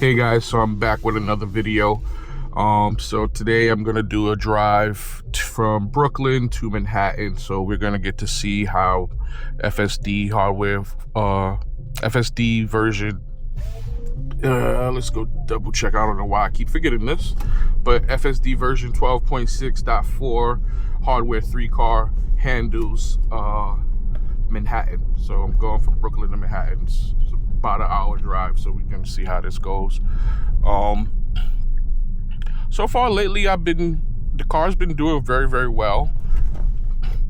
Hey guys, so I'm back with another video. So today I'm gonna do a drive from Brooklyn to Manhattan. So we're gonna get to see how FSD hardware, FSD version. Let's go double check. I don't know why I keep forgetting this, but FSD version 12.6.4 hardware 3 car handles Manhattan. So I'm going from Brooklyn to Manhattan. It's about an hour drive, so we can see how this goes. So far lately, the car's been doing very, very well.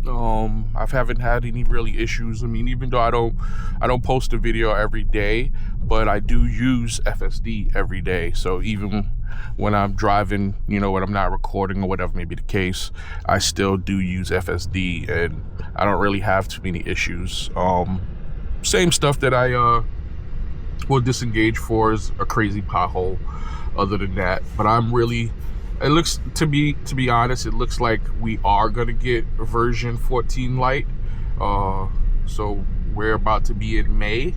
I haven't had any really issues. I mean, even though I don't post a video every day, but I do use FSD every day. So even when I'm driving, you know, when I'm not recording or whatever may be the case, I still do use FSD, and I don't really have too many issues. Same stuff that I will disengage for is a crazy pothole. Other than that, but it looks to be honest, it looks like we are gonna get version 14 light. So we're about to be in May,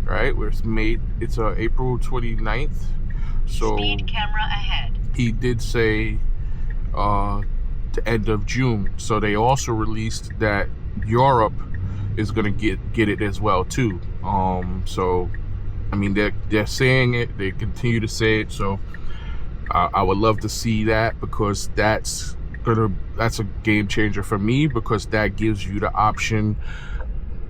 right? It's April 29th. So speed camera ahead. He did say the end of June. So they also released that Europe is gonna get it as well too. So I mean, they're saying it. They continue to say it. So I would love to see that, because that's a game changer for me, because that gives you the option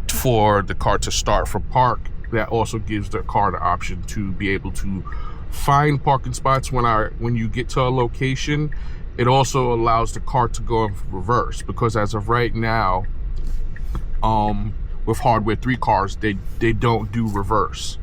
for the car to start from park. That also gives the car the option to be able to find parking spots when you get to a location. It also allows the car to go in reverse, because as of right now, with hardware 3 cars, they don't do reverse.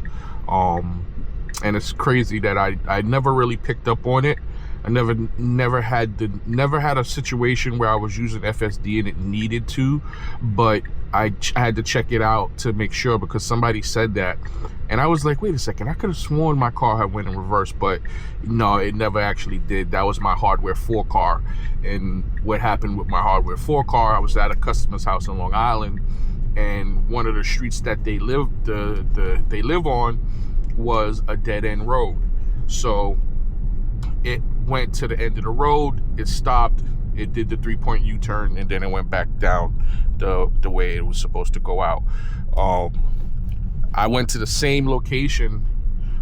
And it's crazy that I never really picked up on it. I never had a situation where I was using FSD and it needed to, but I had to check it out to make sure, because somebody said that, and I was like, wait a second, I could have sworn my car had went in reverse, but no, it never actually did. That was my hardware 4 car. And what happened with my hardware 4 car, I was at a customer's house in Long Island, and one of the streets that they live on was a dead-end road. So it went to the end of the road, it stopped, it did the 3-point U-turn, and then it went back down the way it was supposed to go out. I went to the same location,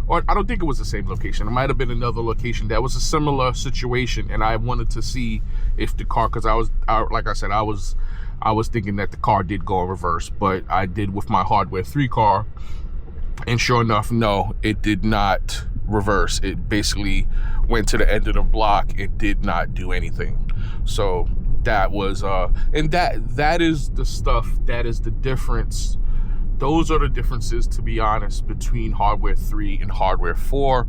or I don't think it was the same location. It might have been another location that was a similar situation, and I wanted to see if the car, because like I said, I was thinking that the car did go in reverse, but I did with my hardware 3 car, and sure enough, no, it did not reverse. It basically went to the end of the block. It did not do anything. So that was and that is the stuff, that is the difference. Those are the differences, to be honest, between hardware 3 and hardware 4.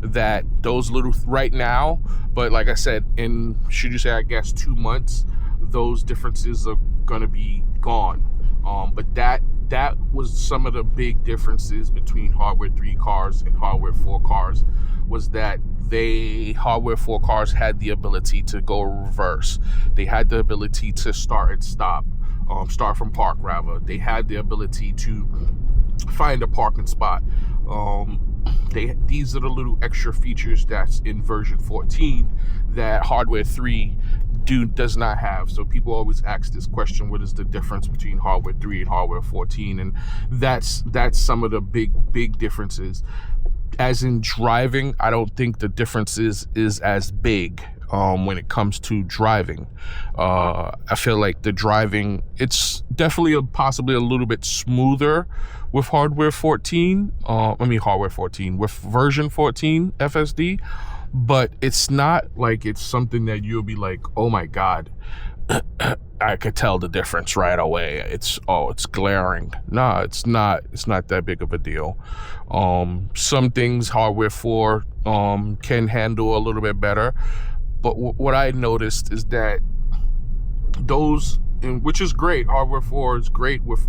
That those little right now, but like I said, in, should you say, I guess 2 months, those differences are gonna be gone. But that was some of the big differences between hardware 3 cars and hardware 4 cars, was that hardware 4 cars had the ability to go reverse. They had the ability to start and stop, start from park rather. They had the ability to find a parking spot. These are the little extra features that's in version 14 that hardware 3 does not have. So people always ask this question, what is the difference between hardware 3 and hardware 14? And that's some of the big differences. As in driving, I don't think the difference is as big when it comes to driving. I feel like the driving, it's definitely possibly a little bit smoother with hardware 14. Hardware 14 with version 14 FSD. But it's not like it's something that you'll be like, oh my God, I could tell the difference right away. It's glaring. Nah, it's not that big of a deal. Some things hardware 4 can handle a little bit better. But what I noticed is that those, which is great, hardware 4 is great with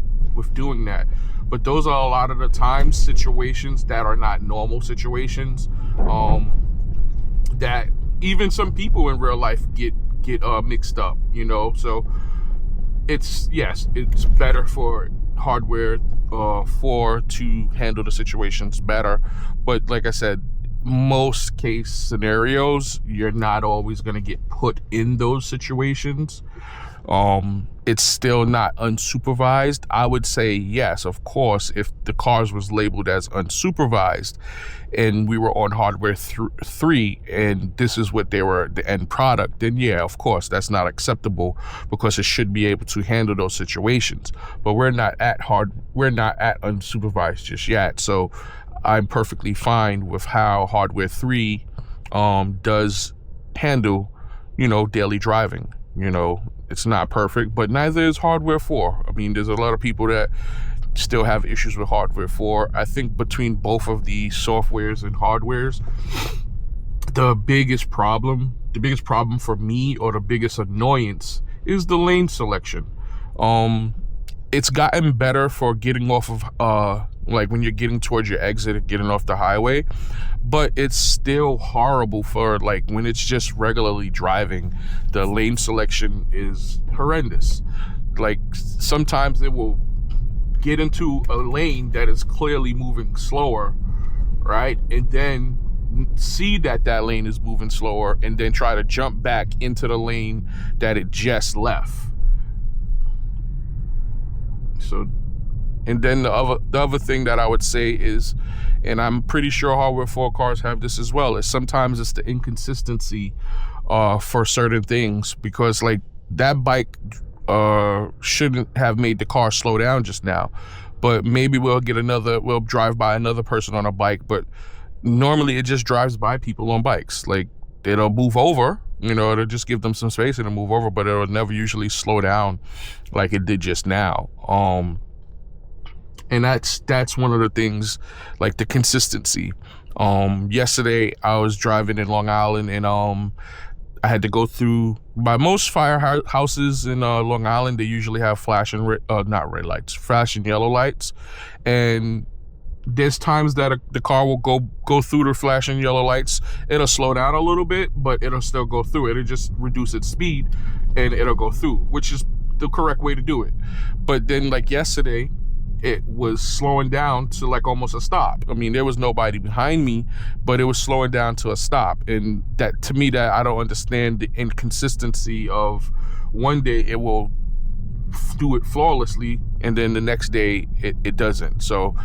doing that. But those are a lot of the times situations that are not normal situations. That even some people in real life get mixed up, you know. So it's better for hardware for to handle the situations better. But like I said, most case scenarios, you're not always going to get put in those situations. It's still not unsupervised. I would say yes, of course, if the cars was labeled as unsupervised and we were on hardware 3 and this is what they were, the end product, then yeah, of course, that's not acceptable because it should be able to handle those situations. But we're not at unsupervised just yet. So I'm perfectly fine with how hardware 3 does handle, daily driving. It's not perfect, but neither is hardware 4. I mean, there's a lot of people that still have issues with hardware 4. I think between both of the softwares and hardwares, the biggest problem for me, or the biggest annoyance, is the lane selection. It's gotten better for getting off of like when you're getting towards your exit and getting off the highway, but it's still horrible for like when it's just regularly driving. The lane selection is horrendous. Like sometimes it will get into a lane that is clearly moving slower, right? And then see that lane is moving slower and then try to jump back into the lane that it just left. So, and then the other thing that I would say is, and I'm pretty sure hardware 4 cars have this as well, is sometimes it's the inconsistency for certain things, because like that bike shouldn't have made the car slow down just now, but maybe we'll drive by another person on a bike, but normally it just drives by people on bikes. Like it'll move over, it'll just give them some space and it'll move over, but it'll never usually slow down like it did just now. And that's one of the things, like the consistency. Yesterday I was driving in Long Island, and I had to go through, by most firehouses in Long Island, they usually have flashing yellow lights, and there's times that the car will go through the flashing yellow lights. It'll slow down a little bit, but it'll still go through. It'll just reduce its speed and it'll go through, which is the correct way to do it. But then like yesterday, it was slowing down to like almost a stop. I mean, there was nobody behind me, but it was slowing down to a stop. And that, to me, that I don't understand the inconsistency of, one day it will do it flawlessly and then the next day it doesn't. So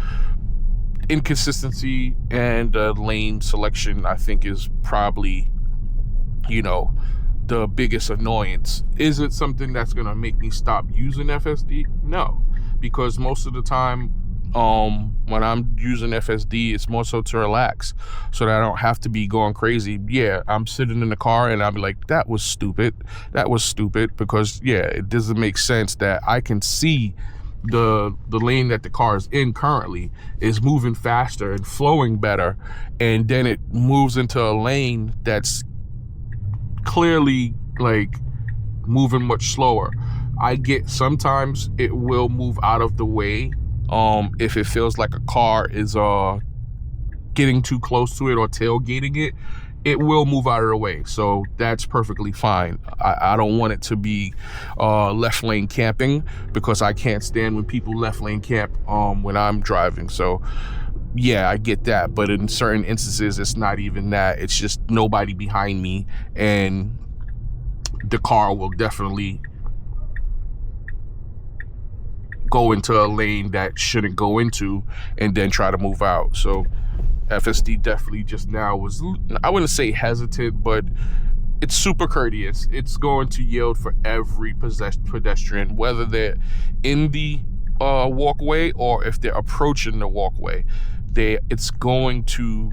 inconsistency and lane selection, I think, is probably, the biggest annoyance. Is it something that's gonna make me stop using FSD? No, because most of the time when I'm using FSD, it's more so to relax, so that I don't have to be going crazy. Yeah, I'm sitting in the car and I'll be like, that was stupid, because yeah, it doesn't make sense that I can see the lane that the car is in currently is moving faster and flowing better, and then it moves into a lane that's clearly like moving much slower. I get sometimes it will move out of the way if it feels like a car is getting too close to it or tailgating it will move out of the way. So that's perfectly fine. I don't want it to be left lane camping, because I can't stand when people left lane camp when I'm driving. So yeah, I get that. But in certain instances, it's not even that. It's just nobody behind me, and the car will definitely go into a lane that shouldn't go into and then try to move out. So FSD definitely just now was, I wouldn't say hesitant, but it's super courteous. It's going to yield for every pedestrian, whether they're in the walkway or if they're approaching the walkway. It's going to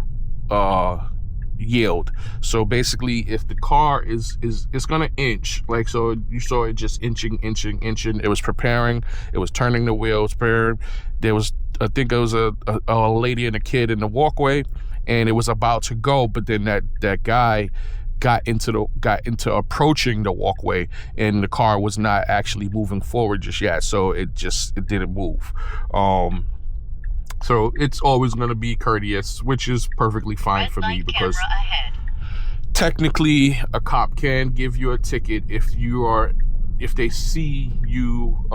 yield. So basically, if the car is gonna inch, like, so you saw it just inching, it was preparing, it was turning the wheels, preparing. There was, I think it was a lady and a kid in the walkway, and it was about to go, but then that guy got into approaching the walkway, and the car was not actually moving forward just yet, so it didn't move. So it's always going to be courteous, which is perfectly fine for me, because technically a cop can give you a ticket if you are if they see you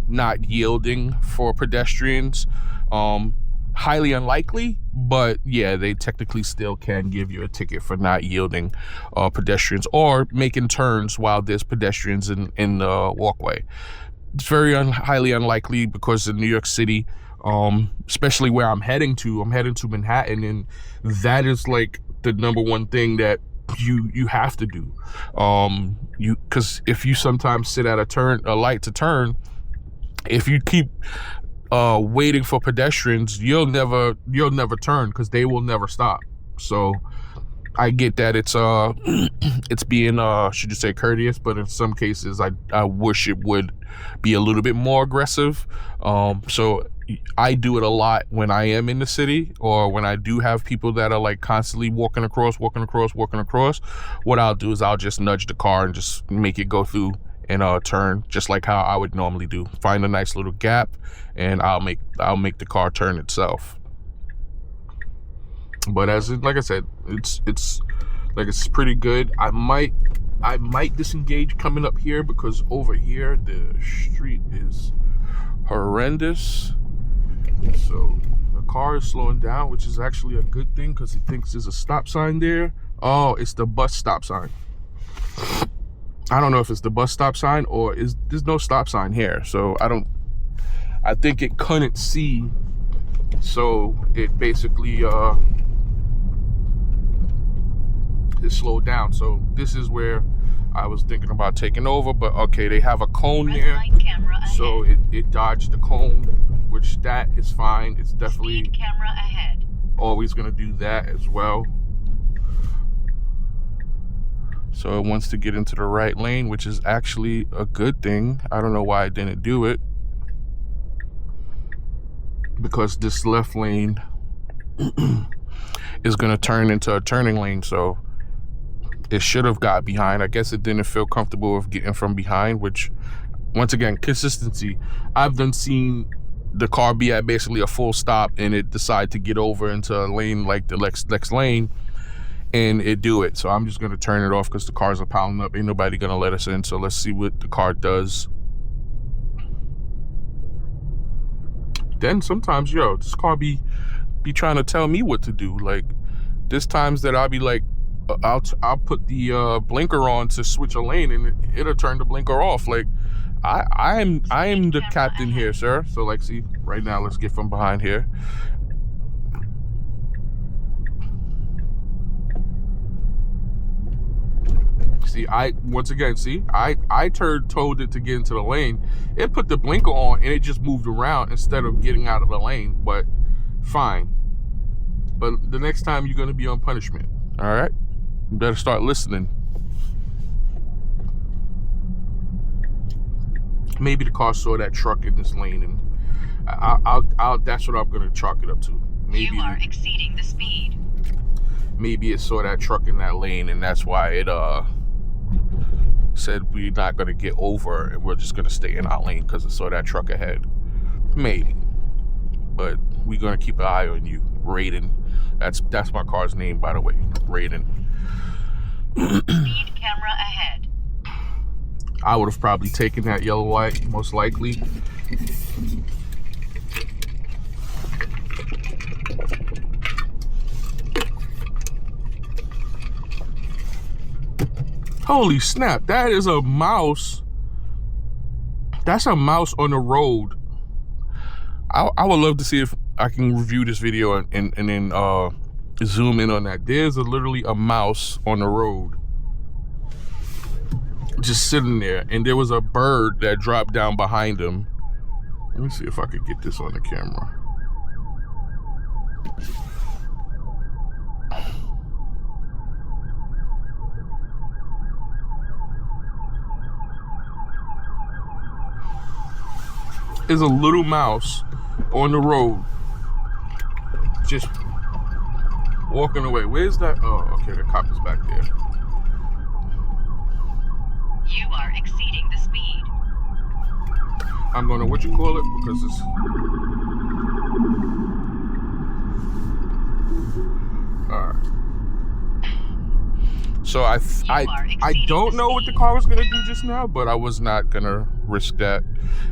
not yielding for pedestrians, highly unlikely, but yeah, they technically still can give you a ticket for not yielding pedestrians or making turns while there's pedestrians in the walkway. It's very highly unlikely because in New York City, especially where I'm heading to Manhattan, and that is like the number one thing that you have to do. Because if you sometimes sit at a light to turn, if you keep waiting for pedestrians, you'll never turn because they will never stop. So I get that it's it's being should you say courteous, but in some cases I wish it would be a little bit more aggressive. So I do it a lot when I am in the city, or when I do have people that are like constantly walking across. What I'll do is I'll just nudge the car and just make it go through and turn, just like how I would normally do. Find a nice little gap, and I'll make the car turn itself. But like I said, it's pretty good. I might disengage coming up here because over here the street is horrendous. So the car is slowing down, which is actually a good thing because he thinks there's a stop sign there. Oh, it's the bus stop sign. I don't know if it's the bus stop sign or there's no stop sign here. So I think it couldn't see. So it basically it slowed down. So this is where I was thinking about taking over, but okay, they have a cone there. So it dodged the cone, which that is fine. It's definitely Speed camera ahead. Always gonna do that as well. So it wants to get into the right lane, which is actually a good thing. I don't know why I didn't do it, because this left lane is gonna turn into a turning lane. So it should have got behind. I guess it didn't feel comfortable with getting from behind, which, once again, consistency. I've done seen the car be at basically a full stop and it decide to get over into a lane like the next lane, and it do it. So I'm just gonna turn it off because the cars are piling up. Ain't nobody gonna let us in. So let's see what the car does. Then sometimes, this car be trying to tell me what to do. Like, there's times that I'll be like, I'll put the blinker on to switch a lane, and it'll turn the blinker off. Like, I am the captain here, sir. So like, see, right now, let's get from behind here. See, I told it to get into the lane. It put the blinker on and it just moved around instead of getting out of the lane. But fine. But the next time you're gonna be on punishment. All right, you better start listening. Maybe the car saw that truck in this lane, and I'll that's what I'm gonna chalk it up to. Maybe you are exceeding the speed. Maybe it saw that truck in that lane, and that's why it said we're not gonna get over and we're just gonna stay in our lane because it saw that truck ahead. Maybe, but we're gonna keep an eye on you, Raiden. That's my car's name, by the way, Raiden. Speed camera ahead. I would have probably taken that yellow light, most likely. Holy snap, that is a mouse. That's a mouse on the road. I would love to see if I can review this video and then zoom in on that. There's literally a mouse on the road just sitting there, and there was a bird that dropped down behind him. Let me see if I could get this on the camera. There's a little mouse on the road just walking away. Where's that? Oh, okay, the cop is back there. You are exceeding the speed. I'm gonna, what you call it, because it's alright. So I don't know what the car was gonna do just now, but I was not gonna risk that.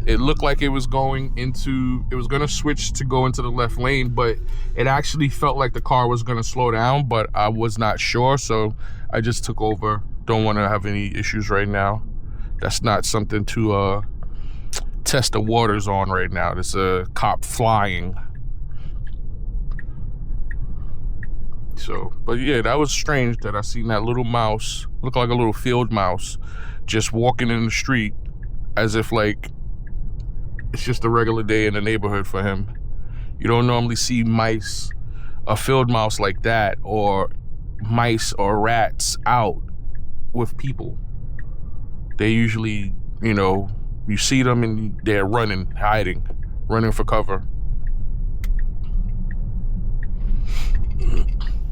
It looked like it was gonna switch to go into the left lane, but it actually felt like the car was gonna slow down, but I was not sure, so I just took over. Don't want to have any issues right now. That's not something to test the waters on right now. There's a cop flying. So, but yeah, that was strange that I seen that little mouse, look like a little field mouse, just walking in the street as if like it's just a regular day in the neighborhood for him. You don't normally see mice, a field mouse like that, or mice or rats out with people. They usually, you know, you see them and they're running, hiding, running for cover.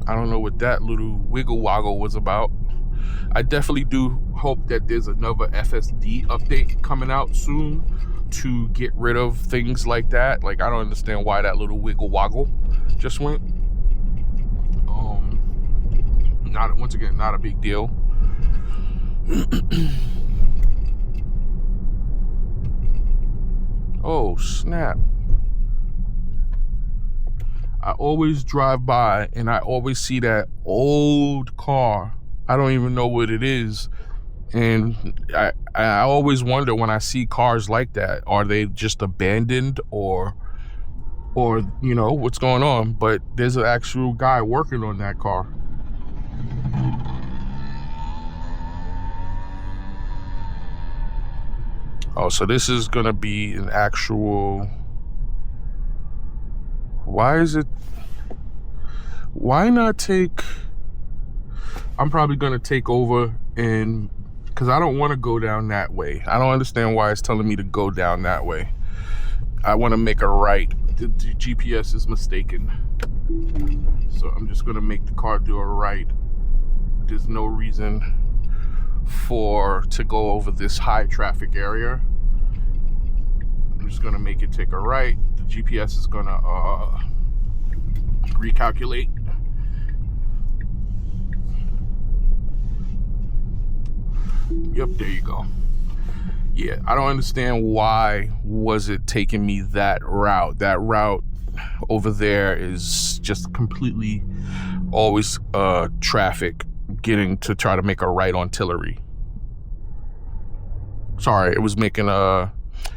I don't know what that little wiggle woggle was about. I definitely do hope that there's another FSD update coming out soon to get rid of things like that. Like, I don't understand why that little wiggle woggle just went. Once again, not a big deal. Oh, snap. I always drive by and I always see that old car. I don't even know what it is. And I always wonder when I see cars like that, are they just abandoned or you know, what's going on? But there's an actual guy working on that car. Oh, so this is gonna be an actual... Why not take... I'm probably gonna take over, and because I don't want to go down that way. I don't understand why it's telling me to go down that way. I want to make a right. The GPS is mistaken. So I'm just gonna make the car do a right. There's no reason to go over this high traffic area. I'm just gonna make it take a right. The GPS is gonna recalculate. Yep, there you go. Yeah, I don't understand why was it taking me that route. That route over there is just completely always traffic getting to try to make a right on Tillery. Sorry, it was making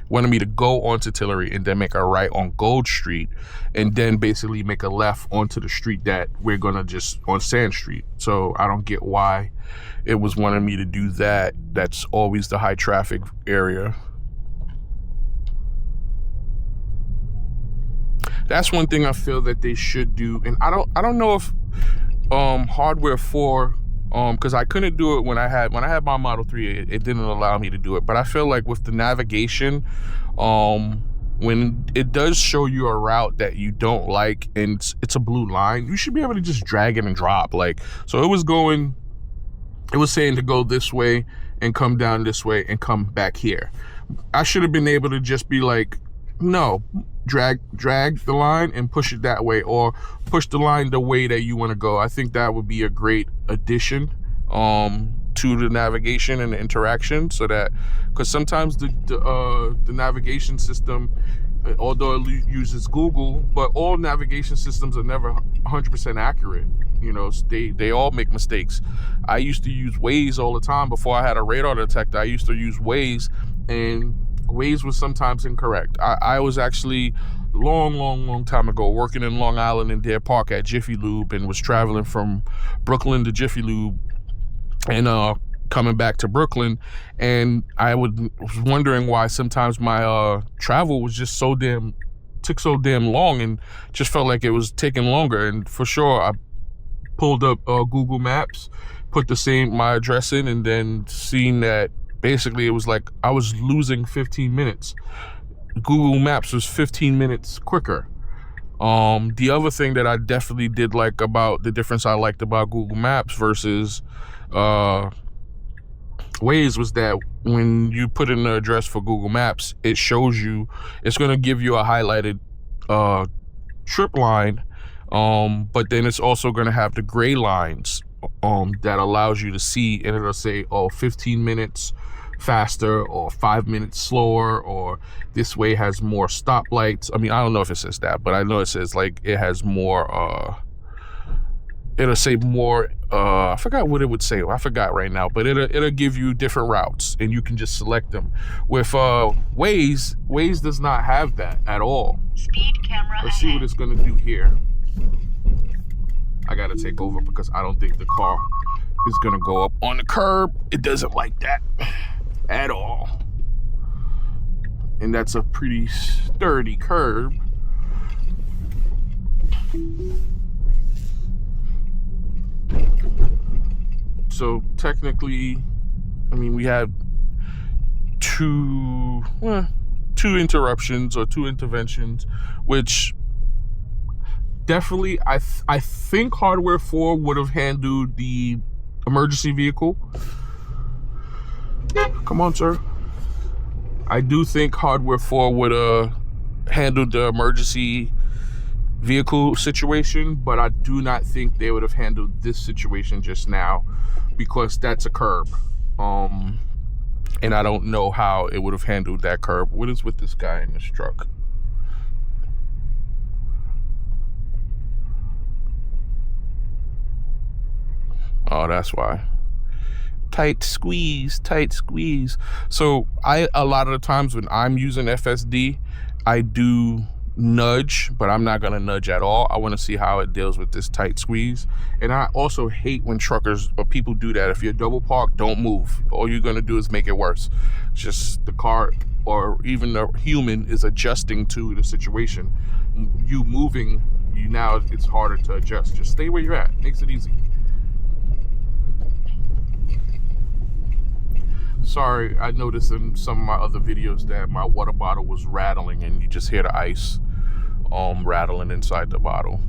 wanted me to go onto Tillery and then make a right on Gold Street and then basically make a left onto the street that we're gonna just on Sand Street. So I don't get why it was wanting me to do that. That's always the high traffic area. That's one thing I feel that they should do, and I don't know if hardware 4, because I couldn't do it when I had my Model 3. It didn't allow me to do it. But I feel like with the navigation, when it does show you a route that you don't like and it's a blue line, you should be able to just drag it and drop. Like, so it was saying to go this way and come down this way and come back here. I should have been able to just be like, no, drag the line and push it that way, or push the line the way that you want to go. I think that would be a great addition to the navigation and the interaction, so that, because sometimes the navigation system, although it uses Google, but all navigation systems are never 100% accurate. You know, they all make mistakes. I used to use Waze all the time before I had a radar detector. I used to use Waze, and Waze was sometimes incorrect. I was actually long time ago working in Long Island in Deer Park at Jiffy Lube, and was traveling from Brooklyn to Jiffy Lube and coming back to Brooklyn, and I was wondering why sometimes my travel was just took so damn long, and just felt like it was taking longer. And for sure, I pulled up Google Maps, put my address in, and then seen that basically it was like I was losing 15 minutes. Google Maps was 15 minutes quicker. The other thing that I definitely did like about the difference I liked about Google Maps versus Waze was that when you put in the address for Google Maps, it shows you, it's going to give you a highlighted trip line, but then it's also going to have the gray lines that allows you to see, and it'll say, oh, 15 minutes faster or 5 minutes slower, or this way has more stoplights. I mean, I don't know if it says that, but I know it says like it has more it'll say more I forgot what it would say. I forgot right now, but it'll give you different routes and you can just select them. With Waze does not have that at all. Speed camera Let's see what it's gonna do here. I gotta take over because I don't think the car is gonna go up on the curb. It doesn't like that at all. And that's a pretty sturdy curb. So technically, I mean, we have two interruptions or 2 interventions, which definitely I think hardware 4 would have handled the emergency vehicle. Come on, sir. I do think hardware 4 would have handled the emergency vehicle situation, but I do not think they would have handled this situation just now, because that's a curb. And I don't know how it would have handled that curb. What is with this guy in this truck? Oh, that's why. Tight squeeze, tight squeeze. So a lot of the times when I'm using FSD, I do nudge, but I'm not gonna nudge at all. I want to see how it deals with this tight squeeze. And I also hate when truckers or people do that. If you're double parked, don't move. All you're gonna do is make it worse. Just the car or even the human is adjusting to the situation. You moving, now it's harder to adjust. Just stay where you're at. Makes it easy. Sorry, I noticed in some of my other videos that my water bottle was rattling and you just hear the ice rattling inside the bottle.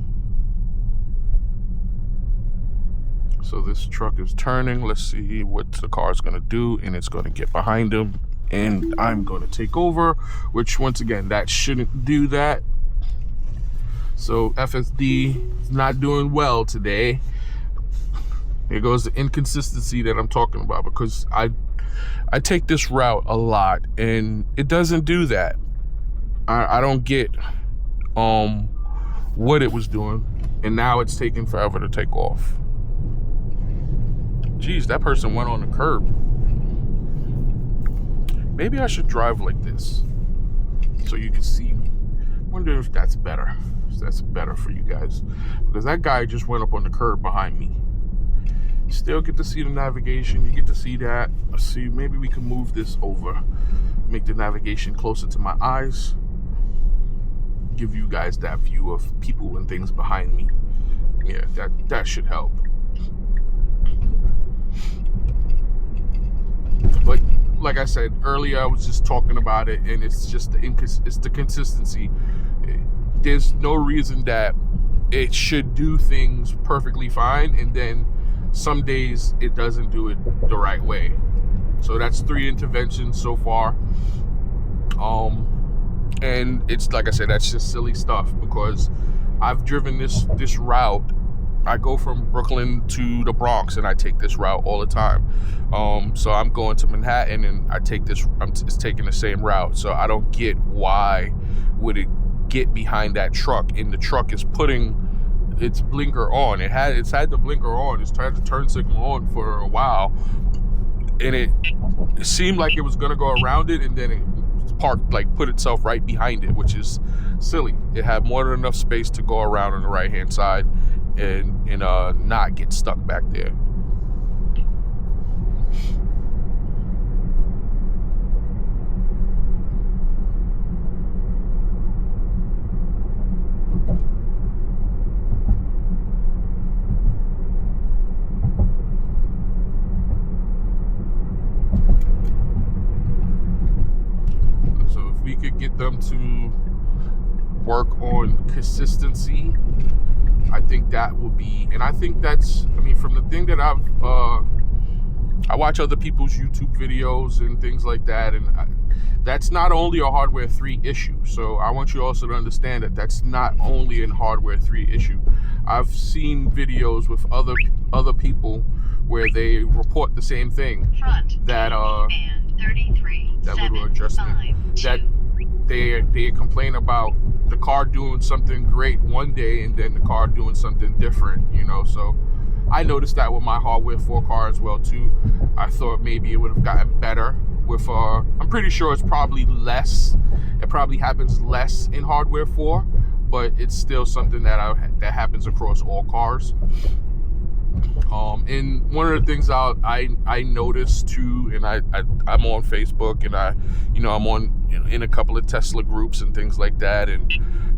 So this truck is turning. Let's see what the car is going to do, and it's going to get behind him and I'm going to take over, which once again, that shouldn't do that. So FSD is not doing well today. Here goes the inconsistency that I'm talking about, because I take this route a lot and it doesn't do that. I don't get what it was doing, and now it's taking forever to take off. Geez, that person went on the curb. Maybe I should drive like this so you can see. Wonder if that's better. If that's better for you guys, because that guy just went up on the curb behind me. You still get to see the navigation. You get to see that. Let's see, maybe we can move this over, make the navigation closer to my eyes, give you guys that view of people and things behind me. Yeah, that should help. But like I said earlier, I was just talking about it, and it's just it's the consistency. There's no reason that it should do things perfectly fine, and then some days it doesn't do it the right way. So that's 3 interventions so far. And it's like I said, that's just silly stuff, because I've driven this route. I go from Brooklyn to the Bronx and I take this route all the time. So I'm going to Manhattan and I take this, it's taking the same route. So I don't get why would it get behind that truck, and the truck is putting its blinker on. It's had the blinker on. It's had the turn signal on for a while, and it seemed like it was gonna go around it, and then it parked, like put itself right behind it, which is silly. It had more than enough space to go around on the right hand side and not get stuck back there. We could get them to work on consistency, I think that will be, and I think that's, I mean, from the thing that I watch other people's YouTube videos and things like that, and that's not only a hardware 3 issue. So I want you also to understand that that's not only a hardware 3 issue. I've seen videos with other people where they report the same thing, Front. that band 33. that little 7, adjustment, 5, that 2. they complain about the car doing something great one day and then the car doing something different, you know. So I noticed that with my hardware 4 car as well too. I thought maybe it would have gotten better with I'm pretty sure it's probably less, it probably happens less in hardware 4, but it's still something that happens across all cars. And one of the things I noticed too, and I'm on Facebook, and I'm on in a couple of Tesla groups and things like that, and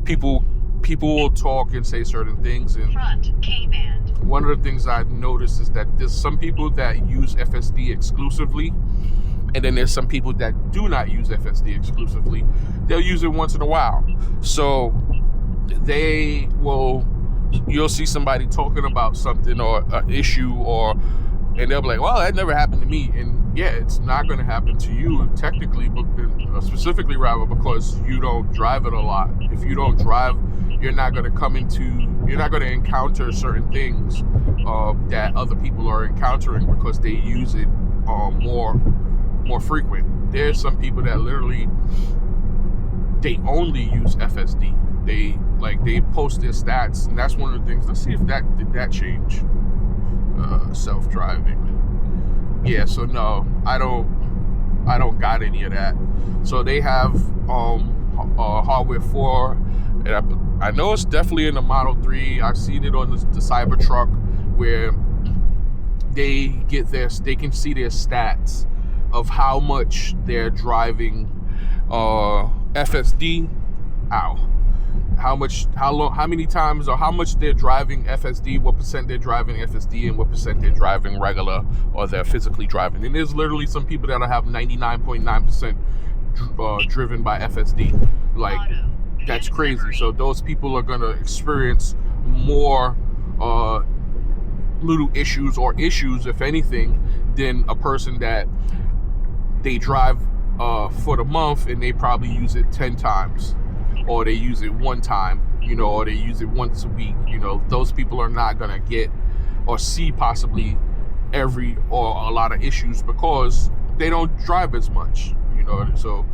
people will talk and say certain things. And Front K-band. one of the things I've noticed is that there's some people that use FSD exclusively, and then there's some people that do not use FSD exclusively. They'll use it once in a while. So you'll see somebody talking about something or an issue, and they'll be like, well, that never happened to me. And yeah, it's not going to happen to you technically, but specifically rather, because you don't drive it a lot. If you don't drive, you're not going to encounter certain things that other people are encountering because they use it more frequent. There's some people that literally, they only use FSD. They post their stats, and that's one of the things. Let's see if did that change. Self-driving. Yeah, so no, I don't got any of that. So they have hardware 4, and I know it's definitely in the Model 3. I've seen it on the Cybertruck, where they can see their stats of how much they're driving FSD. How many times, or how much they're driving FSD, what percent they're driving FSD, and what percent they're driving regular, or they're physically driving. And there's literally some people that'll have 99.9% driven by FSD. Like, that's crazy. So those people are gonna experience more little issues, or issues, if anything, than a person that they drive for the month and they probably use it 10 times. Or they use it one time, or they use it once a week. Those people are not gonna get or see possibly or a lot of issues because they don't drive as much. So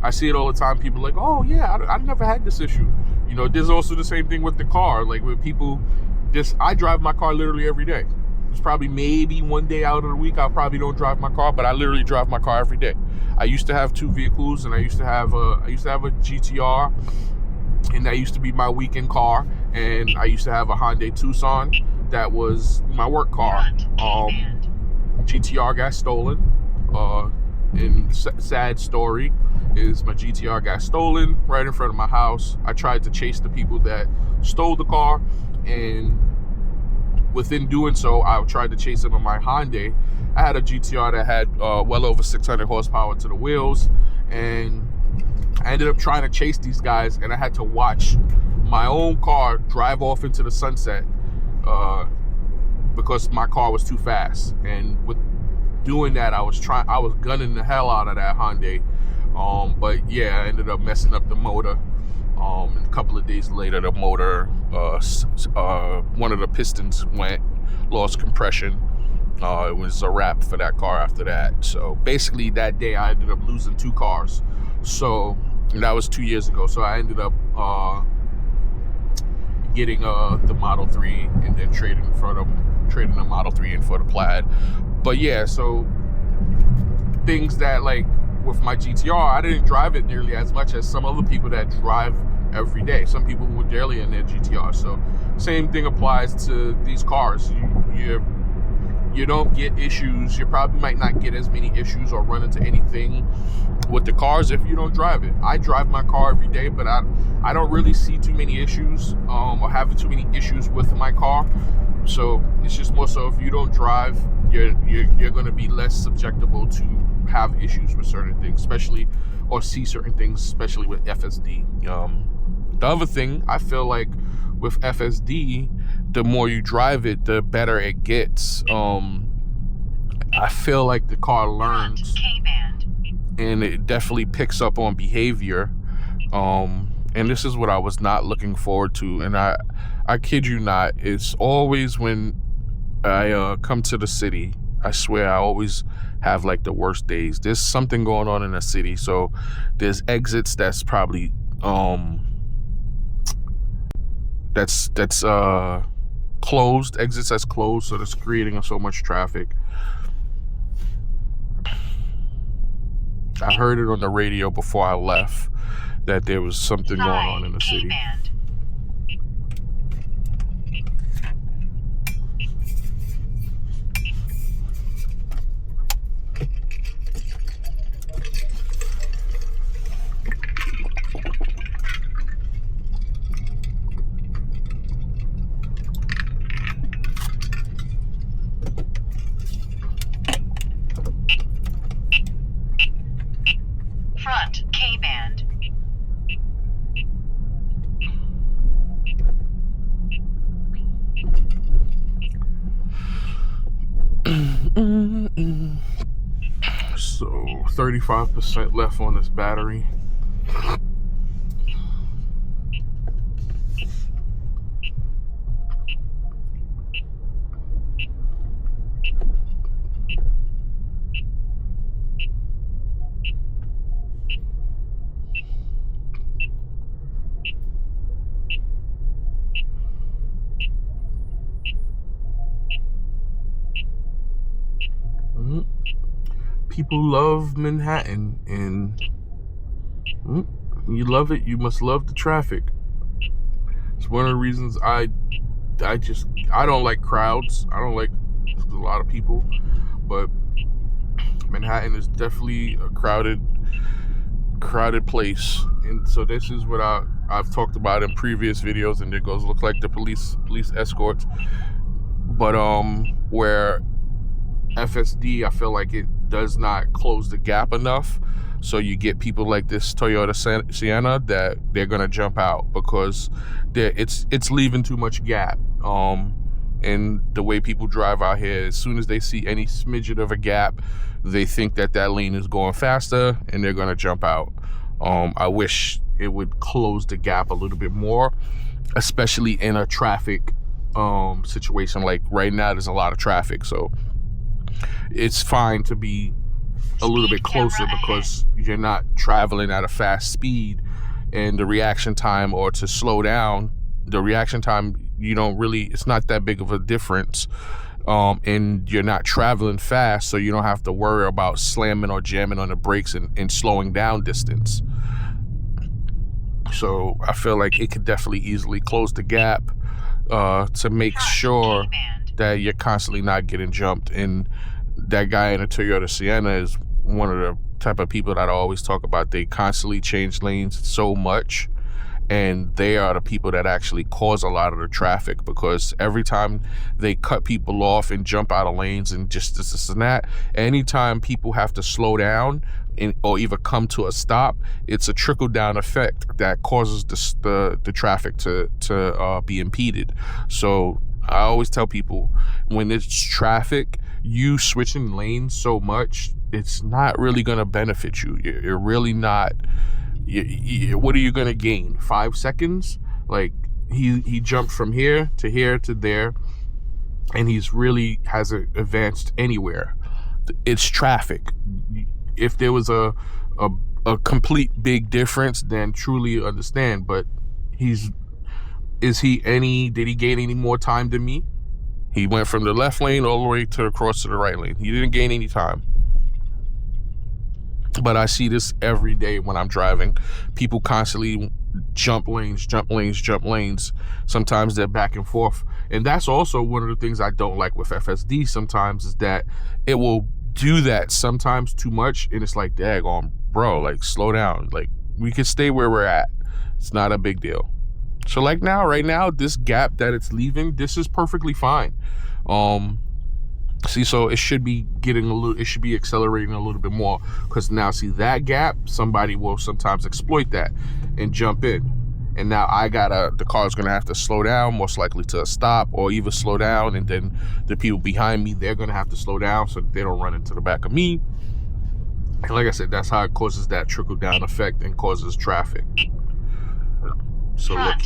I see it all the time. People are like, oh yeah, I never had this issue. There's also the same thing with the car. Like with people, I drive my car literally every day. It's probably maybe one day out of the week I probably don't drive my car, but I literally drive my car every day. I used to have 2 vehicles, and I used to have a GTR, and that used to be my weekend car, and I used to have a Hyundai Tucson that was my work car. GTR got stolen. And sad story is my GTR got stolen right in front of my house. I tried to chase the people that stole the car, and within doing so, I tried to chase them in my Hyundai. I had a GTR that had well over 600 horsepower to the wheels, and I ended up trying to chase these guys, and I had to watch my own car drive off into the sunset because my car was too fast. And with doing that, I was gunning the hell out of that Hyundai. But yeah, I ended up messing up the motor. And a couple of days later, the motor, one of the pistons lost compression. It was a wrap for that car after that. So basically that day I ended up losing 2 cars. So that was 2 years ago. So I ended up getting the Model 3 and then trading the Model 3 in for the Plaid. But yeah, so things that, like with my GTR, I didn't drive it nearly as much as some other people that drive every day. Some people were daily in their GTR. So same thing applies to these cars. You don't get issues. You probably might not get as many issues or run into anything with the cars if you don't drive it. I drive my car every day, but I don't really see too many issues or have too many issues with my car. So it's just more so if you don't drive, you're going to be less susceptible to have issues with certain things, especially, or see certain things, especially with FSD. The other thing, I feel like with FSD, the more you drive it, the better it gets. I feel like the car learns, and it definitely picks up on behavior. And this is what I was not looking forward to. And I kid you not, it's always when I come to the city, I swear I always have like the worst days. There's something going on in the city. So there's exits that's probably that's closed, exits that's closed, so that's creating so much traffic. I heard it on the radio before I left that there was something going on in the city. K-band. Front K-band. So 35% left on this battery. People love Manhattan, and you love it, you must love the traffic. It's one of the reasons I don't like crowds. I don't like a lot of people, but Manhattan is definitely a crowded place. And so this is what I've talked about in previous videos, and it goes look like the police escorts. But where FSD, I feel like it does not close the gap enough, so you get people like this Toyota Sienna that they're gonna jump out because it's leaving too much gap. And the way people drive out here, as soon as they see any smidget of a gap, they think that lane is going faster and they're gonna jump out. I wish it would close the gap a little bit more, especially in a traffic situation. Like right now there's a lot of traffic, so it's fine to be a little bit closer because you're not traveling at a fast speed, and the reaction time, or to slow down, the reaction time, it's not that big of a difference. And you're not traveling fast, so you don't have to worry about slamming or jamming on the brakes and slowing down distance. So I feel like it could definitely easily close the gap to make sure that you're constantly not getting jumped. And that guy in a Toyota Sienna is one of the type of people that I always talk about. They constantly change lanes so much, and they are the people that actually cause a lot of the traffic, because every time they cut people off and jump out of lanes and just this and that, anytime people have to slow down or even come to a stop, it's a trickle down effect that causes the traffic to be impeded. So I always tell people, when it's traffic, you switching lanes so much, it's not really going to benefit you. You're really not. What are you going to gain? 5 seconds? Like he jumped from here to there, and he's really hasn't advanced anywhere. It's traffic. If there was a complete big difference, then truly understand. But did he gain any more time than me? He went from the left lane all the way across to the right lane. He didn't gain any time. But I see this every day when I'm driving. People constantly jump lanes. Sometimes they're back and forth. And that's also one of the things I don't like with FSD sometimes, is that it will do that sometimes too much. And it's like, daggone, bro, like, slow down. Like, we can stay where we're at. It's not a big deal. So like right now, this gap that it's leaving, this is perfectly fine. See, so it should be accelerating a little bit more, because now, see, that gap, somebody will sometimes exploit that and jump in. And now the car's gonna have to slow down, most likely to a stop, or even slow down, and then the people behind me, they're gonna have to slow down so that they don't run into the back of me. And like I said, that's how it causes that trickle down effect and causes traffic. So look,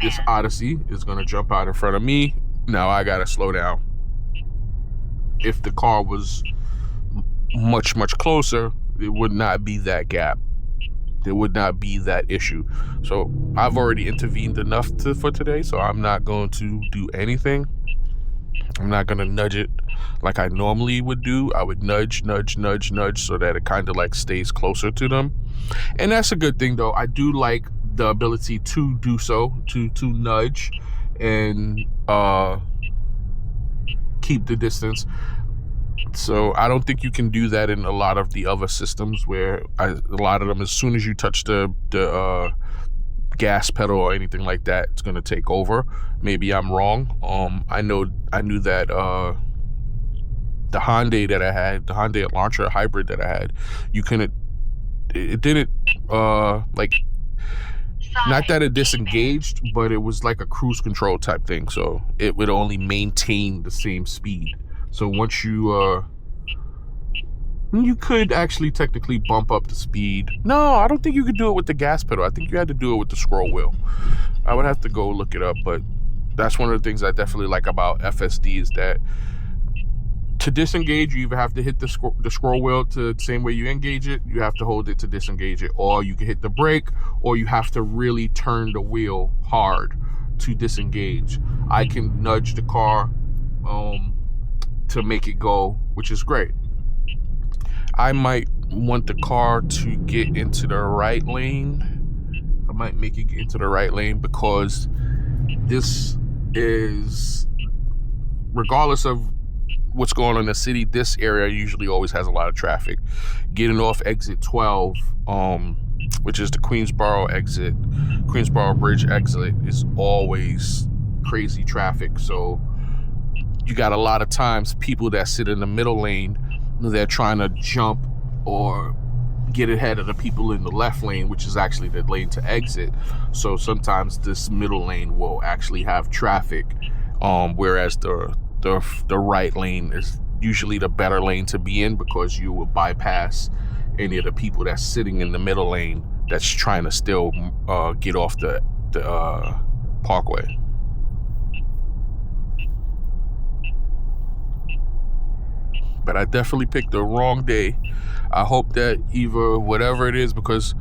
this Odyssey is gonna jump out in front of me. Now I gotta slow down. If the car was much closer, it would not be that gap. There would not be that issue. So I've already intervened enough for today, so I'm not going to do anything. I'm not going to nudge it like I normally would do. I would nudge so that it kind of like stays closer to them. And that's a good thing though. I do like the ability to do so, to nudge and keep the distance. So I don't think you can do that in a lot of the other systems where a lot of them, as soon as you touch the gas pedal or anything like that, it's going to take over. Maybe I'm wrong. I knew that the Hyundai that I had, the Hyundai Elantra hybrid that I had, it didn't like, not that it disengaged, but it was like a cruise control type thing. So it would only maintain the same speed. So once you could actually technically bump up the speed. No, I don't think you could do it with the gas pedal. I think you had to do it with the scroll wheel. I would have to go look it up, but that's one of the things I definitely like about FSD is that to disengage, you either have to hit the scroll wheel to the same way you engage it, you have to hold it to disengage it, or you can hit the brake, or you have to really turn the wheel hard to disengage. I can nudge the car to make it go, which is great. I might want the car to get into the right lane. I might make it get into the right lane because this is, regardless of what's going on in the city, this area usually always has a lot of traffic. Getting off exit 12, which is the Queensboro Bridge exit, is always crazy traffic. So you got a lot of times people that sit in the middle lane, they're trying to jump or get ahead of the people in the left lane, which is actually the lane to exit. So sometimes this middle lane will actually have traffic, whereas the right lane is usually the better lane to be in, because you will bypass any of the people that's sitting in the middle lane that's trying to still get off the parkway. But I definitely picked the wrong day. I hope that either whatever it is, because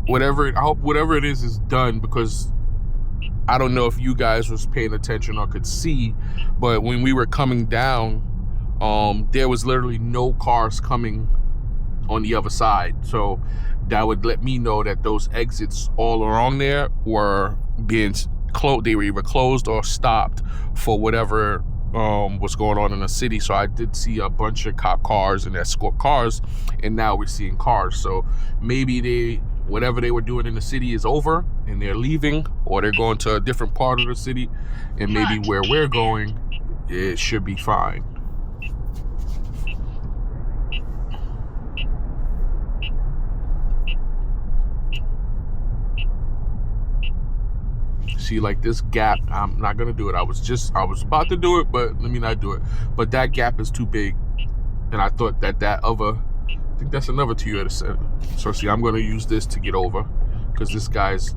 I hope whatever it is done, because I don't know if you guys was paying attention or could see, but when we were coming down, there was literally no cars coming on the other side. So that would let me know that those exits all along there were being closed. They were either closed or stopped for whatever what's going on in the city. So I did see a bunch of cop cars and escort cars, and now we're seeing cars. So maybe whatever they were doing in the city is over and they're leaving, or they're going to a different part of the city, and maybe where we're going, it should be fine. See, like this gap, I'm not gonna do it. I was about to do it, but let me not do it. But that gap is too big, and I thought that other, I think that's another Toyota center. So see, I'm gonna use this to get over, because this guy's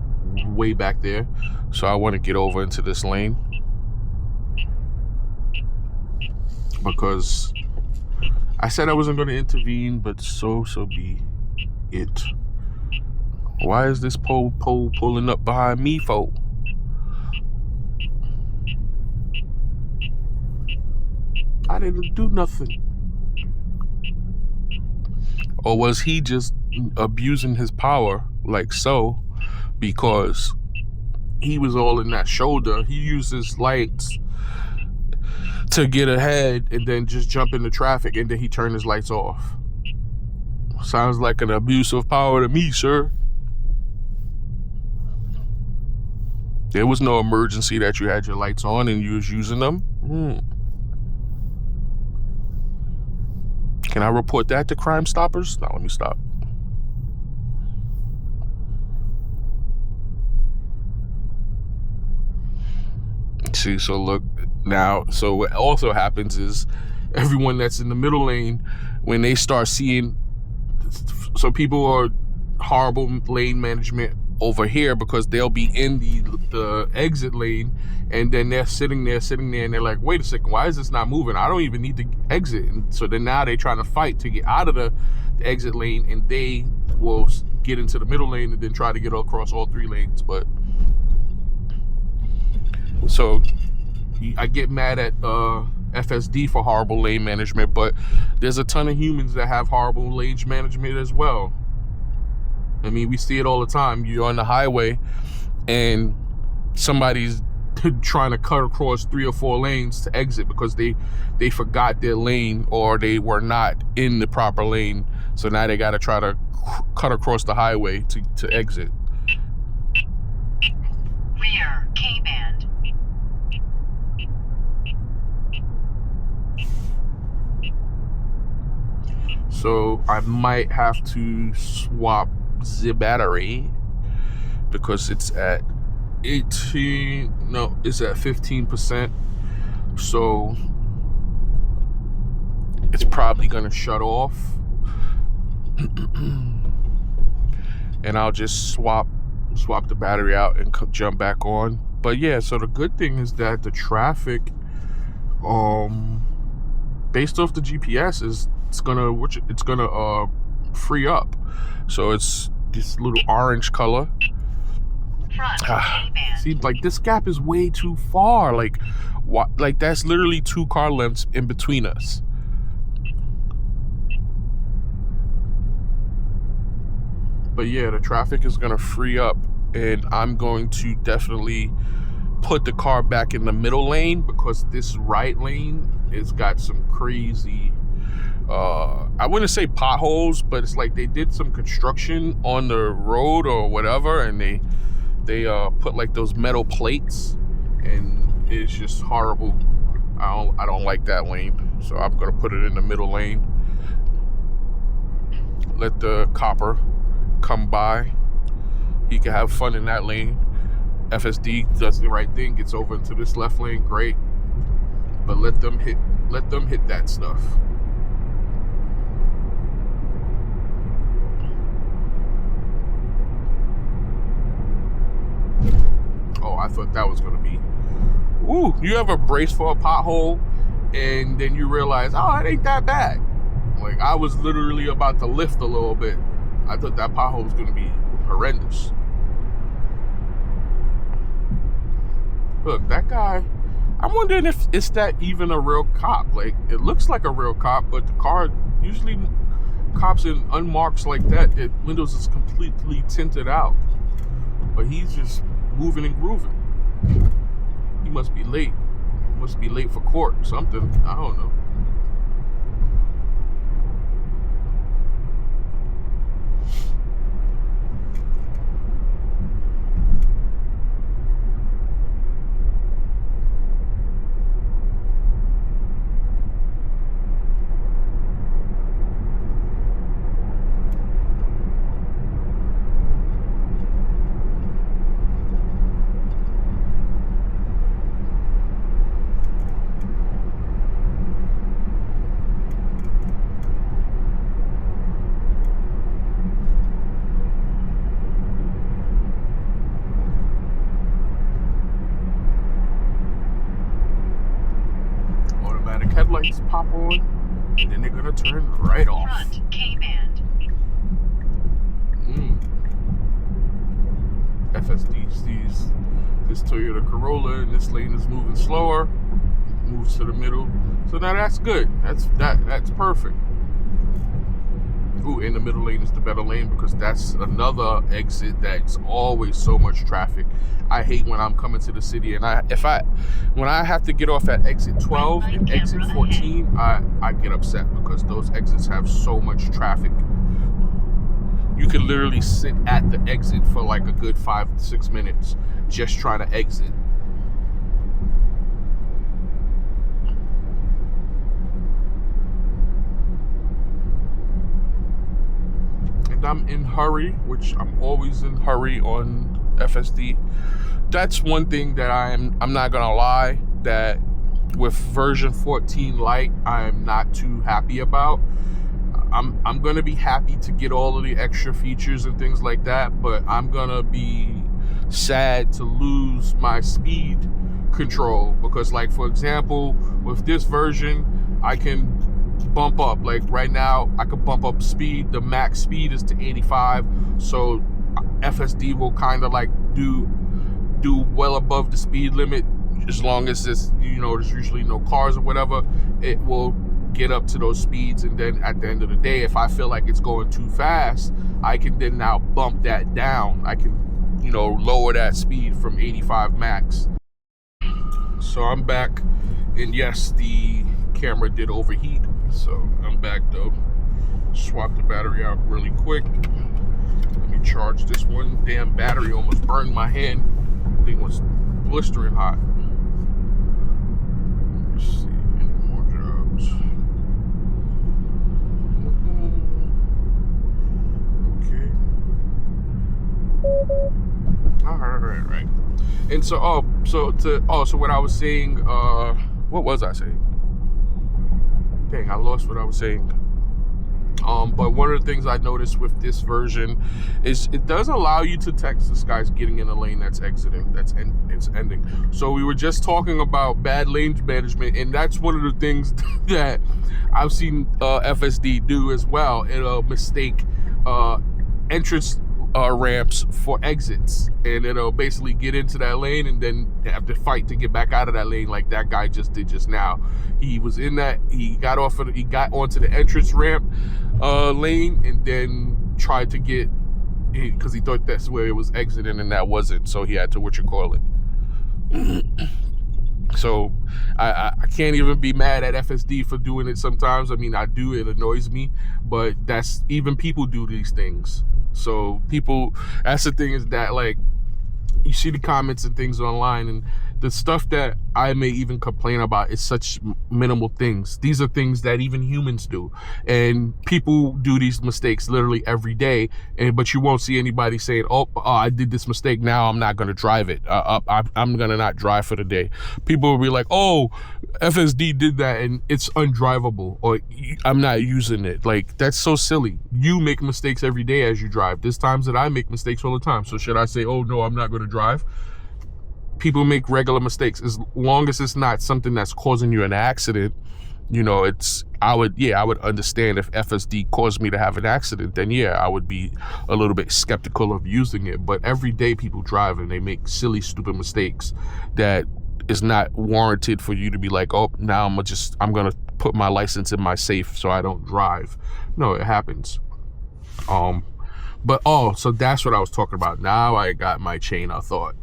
way back there. So I want to get over into this lane, because I said I wasn't gonna intervene, but so be it. Why is this pole pulling up behind me, folk? I didn't do nothing. Or was he just abusing his power like so? Because he was all in that shoulder. He used his lights to get ahead and then just jump into traffic, and then he turned his lights off. Sounds like an abuse of power to me, sir. There was no emergency that you had your lights on and you was using them. Can I report that to Crime Stoppers? No, let me stop. See, so look now. So what also happens is everyone that's in the middle lane, when they start seeing, so people are horrible lane management over here because they'll be in the exit lane, and then they're sitting there, and they're like, wait a second, why is this not moving? I don't even need to exit. And so then now they're trying to fight to get out of the exit lane, and they will get into the middle lane and then try to get across all 3 lanes. But so I get mad at FSD for horrible lane management, but there's a ton of humans that have horrible lane management as well. I mean, we see it all the time. You're on the highway and somebody's trying to cut across 3 or 4 lanes to exit because they forgot their lane, or they were not in the proper lane. So now they got to try to cut across the highway to exit. Rear K-band. So I might have to swap the battery because it's at 15%. So it's probably gonna shut off. And I'll just swap the battery out and jump back on. But yeah, so the good thing is that the traffic, based off the GPS, it's gonna free up. So it's this little orange color. Front K-band. See, like, this gap is way too far. Like, what? Like, that's literally 2 car lengths in between us. But yeah, the traffic is gonna free up, and I'm going to definitely put the car back in the middle lane because this right lane has got some crazy, I wouldn't say potholes, but it's like they did some construction on the road or whatever, and they put like those metal plates, and it's just horrible. I don't like that lane, so I'm gonna put it in the middle lane. Let the copper come by. He can have fun in that lane. FSD does the right thing, gets over into this left lane, great. But let them hit that stuff. Oh, I thought that was gonna be. Ooh, you ever brace for a pothole and then you realize, oh, it ain't that bad. Like, I was literally about to lift a little bit. I thought that pothole was gonna be horrendous. Look, that guy, I'm wondering if it's that even a real cop. Like, it looks like a real cop, but the car, usually cops in unmarks like that, the windows is completely tinted out. But he's just moving and grooving. He must be late. Must be late for court or something. I don't know. Headlights pop on, and then they're gonna turn right off. Front K-band. FSD sees this Toyota Corolla, and this lane is moving slower, moves to the middle. So now that's good. That's perfect. Ooh, in the middle lane is the better lane because that's another exit that's always so much traffic. I hate when I'm coming to the city and when I have to get off at exit 12 and exit 14, I get upset because those exits have so much traffic. You can literally sit at the exit for like a good 5 to 6 minutes just trying to exit. And I'm in hurry, which I'm always in hurry on FSD. That's one thing that I'm not gonna lie, that with version 14 Lite I'm not too happy about. I'm gonna be happy to get all of the extra features and things like that, but I'm gonna be sad to lose my speed control, because like, for example, with this version, I can bump up. Like right now, I could bump up speed. The max speed is to 85, so FSD will kind of like do well above the speed limit, as long as it's, you know, there's usually no cars or whatever. It will get up to those speeds, and then at the end of the day, if I feel like it's going too fast, I can then now bump that down. I can, you know, lower that speed from 85 max. So I'm back, and yes, the camera did overheat, so I'm back though. Swap the battery out really quick. Let me charge this one. Damn battery almost burned my hand. Thing was blistering hot. Let's see, any more jobs? Okay. All right. And so, so what I was saying, what was I saying? Dang, I lost what I was saying. But one of the things I noticed with this version is it does allow you to text this guy's getting in a lane that's exiting, it's ending. So we were just talking about bad lane management, and that's one of the things that I've seen FSD do as well. It'll mistake entrance ramps for exits, and it'll basically get into that lane and then have to fight to get back out of that lane, like that guy just did just now. He was in that, he got onto the entrance ramp lane, and then tried to get, because he thought that's where it was exiting, and that wasn't, so he had to, so I can't even be mad at FSD for doing it sometimes. I mean, I do, it annoys me, but that's, even people do these things. So people, that's the thing, is that like, you see the comments and things online, and the stuff that I may even complain about is such minimal things. These are things that even humans do, and people do these mistakes literally every day. But you won't see anybody saying, "Oh, I did this mistake. Now I'm not going to drive it. I'm going to not drive for the day." People will be like, "Oh, FSD did that, and it's undrivable," or "I'm not using it." Like, that's so silly. You make mistakes every day as you drive. There's times that I make mistakes all the time. So should I say, "Oh no, I'm not going to drive"? People make regular mistakes, as long as it's not something that's causing you an accident. You know, I would understand if FSD caused me to have an accident, then yeah, I would be a little bit skeptical of using it. But every day people drive and they make silly, stupid mistakes that is not warranted for you to be like, "Oh, now I'm gonna put my license in my safe so I don't drive." No, it happens. But so that's what I was talking about. Now I got my chain of thought.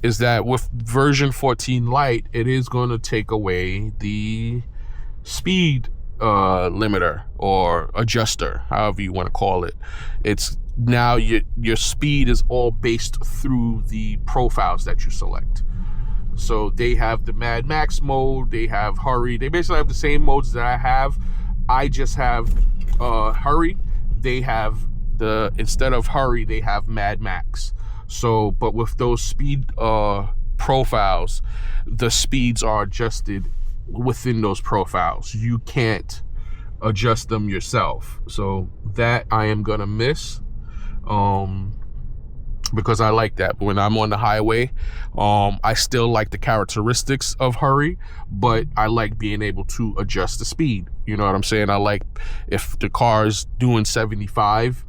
Is that with version 14 Lite, it is going to take away the speed limiter or adjuster, however you want to call it. It's now your speed is all based through the profiles that you select. So they have the Mad Max mode, they have hurry, they basically have the same modes that I have. I just have hurry. They have instead of hurry, they have Mad Max. So, but with those speed profiles, the speeds are adjusted within those profiles. You can't adjust them yourself. So that I am gonna miss, because I like that. But when I'm on the highway, I still like the characteristics of hurry, but I like being able to adjust the speed. You know what I'm saying? I like if the car's doing 75,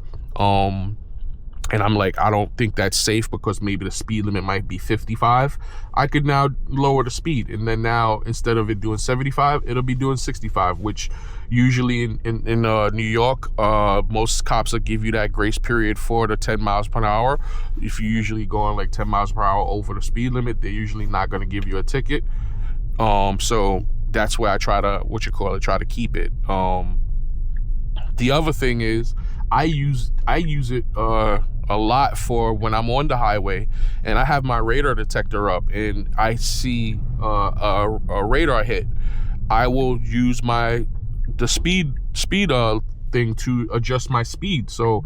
and I'm like, I don't think that's safe because maybe the speed limit might be 55. I could now lower the speed, and then now instead of it doing 75, it'll be doing 65, which usually in New York, most cops will give you that grace period for the 10 miles per hour. If you're usually going like 10 miles per hour over the speed limit, they're usually not going to give you a ticket. So that's where I try to keep it. The other thing is, I use it a lot for when I'm on the highway and I have my radar detector up and I see a radar hit. I will use the speed thing to adjust my speed. So,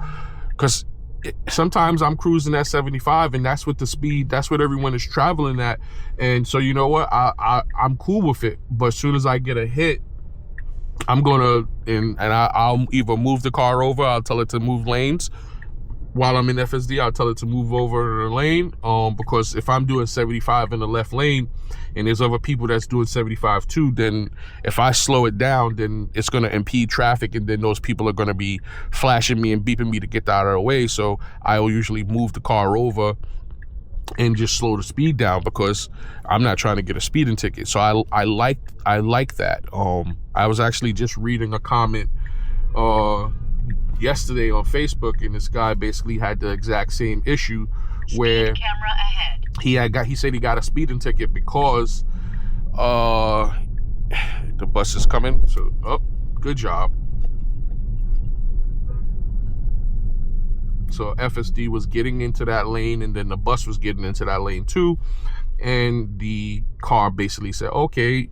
because sometimes I'm cruising at 75 and that's what everyone is traveling at. And so, you know what, I'm cool with it. But as soon as I get a hit, I'm gonna I'll either move the car over, I'll tell it to move lanes. While I'm in FSD, I'll tell it to move over the lane, because if I'm doing 75 in the left lane and there's other people that's doing 75 too, then if I slow it down, then it's going to impede traffic, and then those people are going to be flashing me and beeping me to get out of the way. So I'll usually move the car over and just slow the speed down, because I'm not trying to get a speeding ticket. So I like that. I was actually just reading a comment yesterday on Facebook, and this guy basically had the exact same issue where Camera ahead. he said he got a speeding ticket because the bus is coming. So, good job. So FSD was getting into that lane, and then the bus was getting into that lane too, and the car basically said, okay,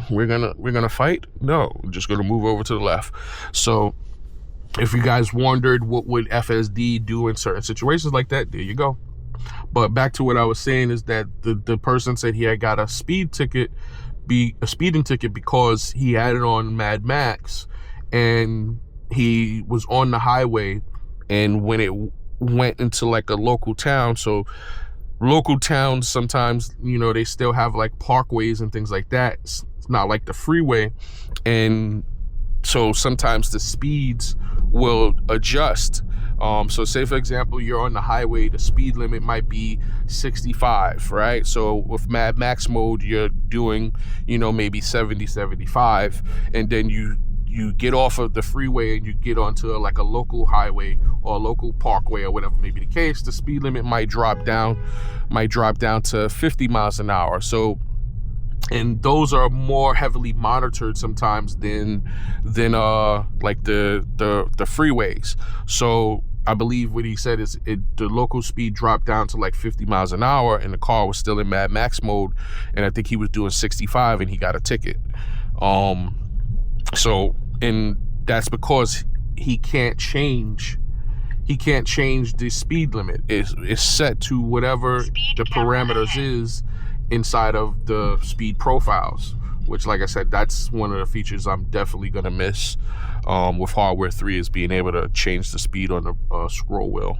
we're gonna fight. No, we're just gonna move over to the left. So if you guys wondered what would FSD do in certain situations like that, there you go. But back to what I was saying is that the person said he had got a speeding ticket because he had it on Mad Max, and he was on the highway, and when it went into like a local town, so local towns sometimes, you know, they still have like parkways and things like that. It's not like the freeway, and so sometimes the speeds will adjust. So say for example, you're on the highway, the speed limit might be 65, right? So with Mad Max mode, you're doing, you know, maybe 70, 75, and then you get off of the freeway and you get onto like a local highway or a local parkway or whatever may be the case. The speed limit might drop down to 50 miles an hour. So, and those are more heavily monitored sometimes than like the freeways. So I believe what he said is the local speed dropped down to like 50 miles an hour, and the car was still in Mad Max mode, and I think he was doing 65 and he got a ticket. So, and that's because he can't change the speed limit. It's set to whatever the parameters is inside of the speed profiles, which, like I said, that's one of the features I'm definitely gonna miss with hardware 3, is being able to change the speed on the scroll wheel.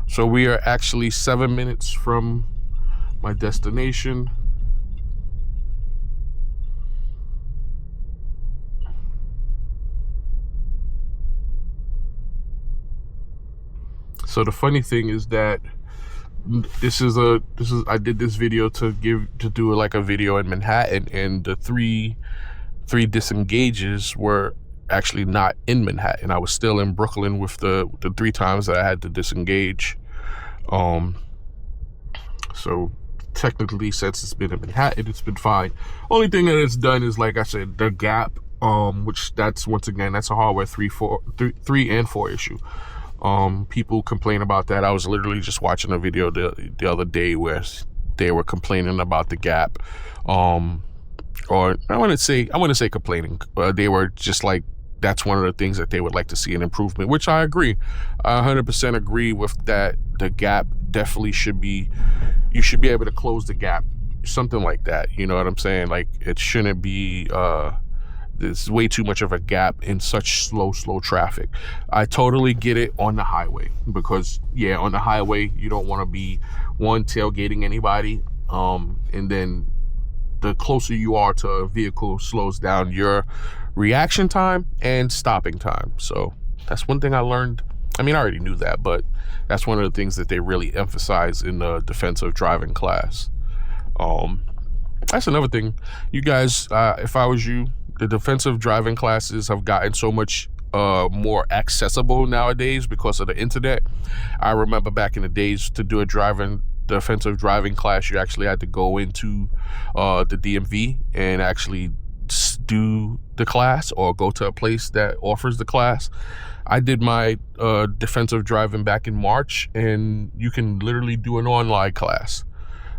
So we are actually 7 minutes from my destination. So the funny thing is that I did this video to do like a video in Manhattan, and the three disengages were actually not in Manhattan. I was still in Brooklyn with the 3 times that I had to disengage. So technically, since it's been in Manhattan, it's been fine. Only thing that it's done is, like I said, the gap, which that's, once again, that's a hardware 3 and 4 issue. People complain about that. I was literally just watching a video the other day where they were complaining about the gap, or I want to say complaining. They were just like, that's one of the things that they would like to see an improvement, which I agree. I 100% agree with that. The gap definitely should be, you should be able to close the gap, something like that. You know what I'm saying? Like, it shouldn't be, there's way too much of a gap in such slow traffic. I totally get it on the highway, because yeah, on the highway, you don't want to be tailgating anybody. And then the closer you are to a vehicle slows down your reaction time and stopping time. So that's one thing I learned. I mean, I already knew that, but that's one of the things that they really emphasize in the defensive driving class. That's another thing. You guys, if I was you, the defensive driving classes have gotten so much more accessible nowadays because of the internet. I remember back in the days, to do a defensive driving class, you actually had to go into the DMV and actually do the class, or go to a place that offers the class. I did my defensive driving back in March, and you can literally do an online class.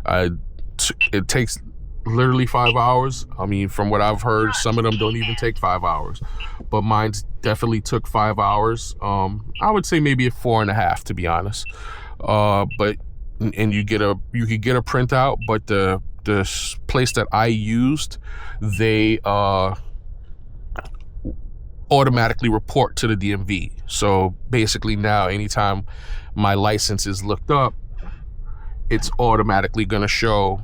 It takes literally 5 hours. I mean, from what I've heard, some of them don't even take 5 hours, but mine definitely took 5 hours. I would say maybe 4.5, to be honest. But you could get a printout, but the place that I used, they automatically report to the DMV. So basically now anytime my license is looked up, it's automatically going to show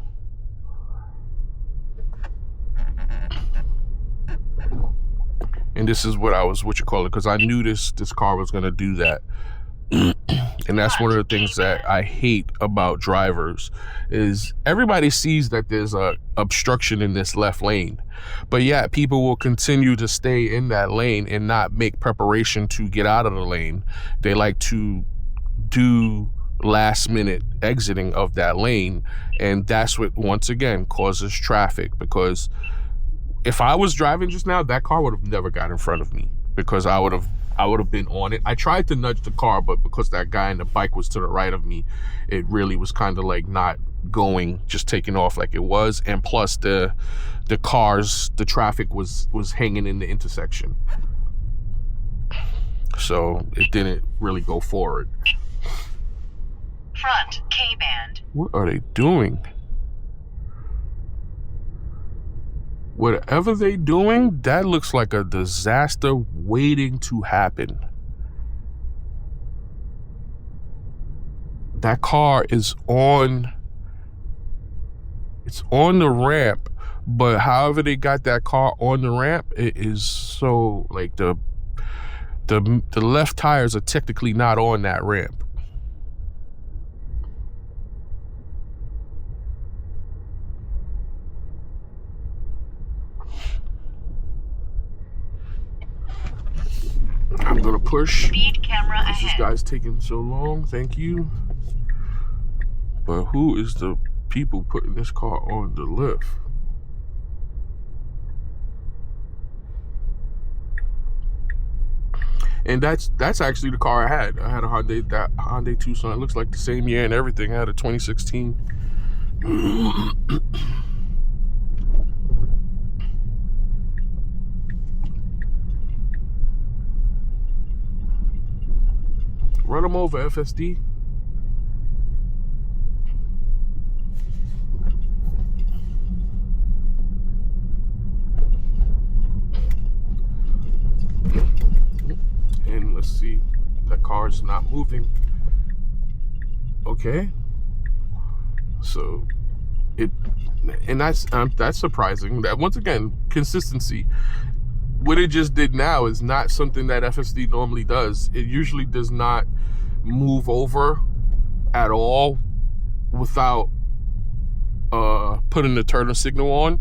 and this is what I was because I knew this car was going to do that. And that's one of the things that I hate about drivers is everybody sees that there's a obstruction in this left lane, but yeah, people will continue to stay in that lane and not make preparation to get out of the lane. They like to do last minute exiting of that lane, and that's what once again causes traffic. Because if I was driving just now, that car would have never got in front of me because I would have been on it. I tried to nudge the car, but because that guy in the bike was to the right of me, it really was kind of like not going, just taking off like it was. And plus the traffic was hanging in the intersection, so it didn't really go forward. Front K-band. What are they doing? Whatever they doing, that looks like a disaster waiting to happen. That car is on the ramp, but however they got that car on the ramp, it is so like the left tires are technically not on that ramp. I'm gonna push. Speed camera This ahead. guy's taking so long. Thank you. But who is the people putting this car on the lift? And that's actually the car I had. I had a Hyundai Tucson. It looks like the same year and everything. I had a 2016. Run them over, FSD. And let's see, that car's not moving. Okay. So that's surprising. That once again, consistency. What it just did now is not something that FSD normally does. It usually does not move over at all without putting the turn signal on,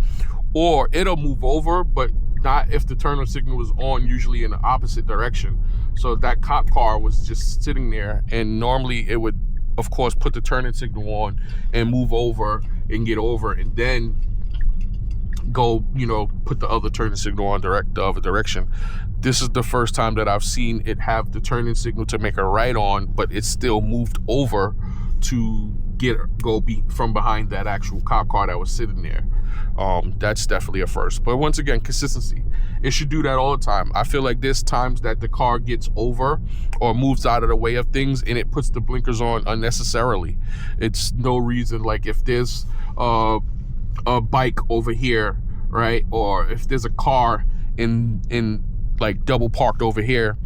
or it'll move over, but not if the turn signal is on, usually in the opposite direction. So that cop car was just sitting there, and normally it would, of course, put the turning signal on and move over and get over, and then go, put the other turning signal on the other direction. This is the first time that I've seen it have the turning signal to make a right on, but it's still moved over to go from behind that actual cop car that was sitting there. That's definitely a first. But once again, consistency. It should do that all the time. I feel like there's times that the car gets over or moves out of the way of things and it puts the blinkers on unnecessarily. It's no reason. Like if there's a bike over here, right, or if there's a car in like double parked over here,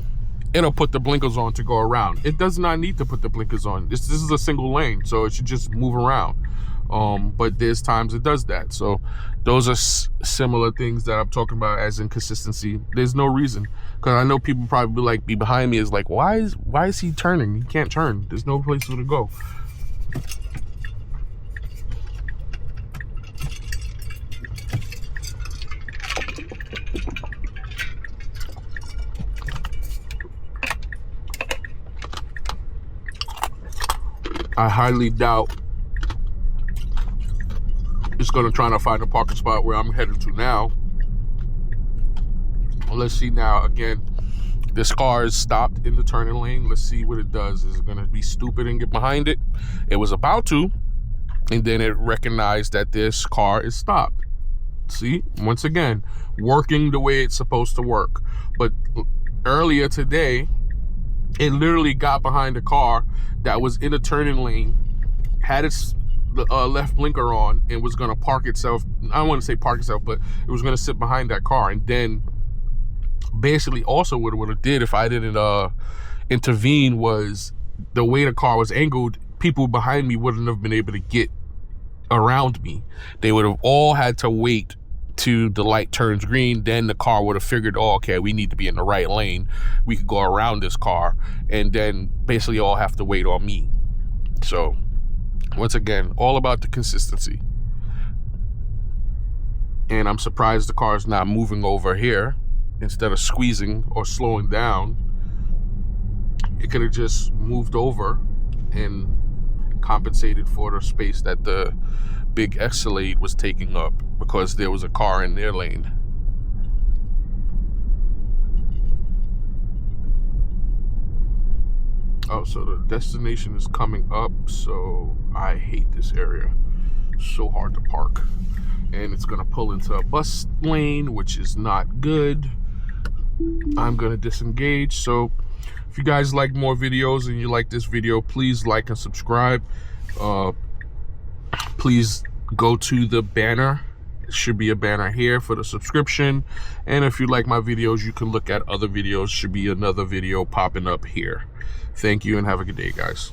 it'll put the blinkers on to go around. It does not need to put the blinkers on. This is a single lane, so it should just move around. But there's times it does that. So those are similar things that I'm talking about as inconsistency. There's no reason, because I know people probably be behind me is like, why is he turning? He can't turn. There's no place for him to go. I highly doubt it's gonna try to find a parking spot where I'm headed to now. Let's see now. Again, this car is stopped in the turning lane. Let's see what it does. Is it gonna be stupid and get behind it? It was about to, and then it recognized that this car is stopped. See, once again, working the way it's supposed to work. But earlier today, it literally got behind a car that was in a turning lane, had its left blinker on, and was going to park itself. I don't want to say park itself, but it was going to sit behind that car. And then basically also what it would have did if I didn't intervene was the way the car was angled, people behind me wouldn't have been able to get around me. They would have all had to wait till the light turns green. Then the car would have figured, oh, okay, we need to be in the right lane. We could go around this car, and then basically all have to wait on me. So once again, all about the consistency. And I'm surprised the car is not moving over here instead of squeezing or slowing down. It could have just moved over and compensated for the space that the big Escalade was taking up because there was a car in their lane. Oh, so the destination is coming up, so I hate this area. So hard to park. And it's gonna pull into a bus lane, which is not good. I'm gonna disengage. So if you guys like more videos and you like this video, please like and subscribe. Please go to the banner. It should be a banner here for the subscription. And if you like my videos, you can look at other videos. Should be another video popping up here. Thank you and have a good day, guys.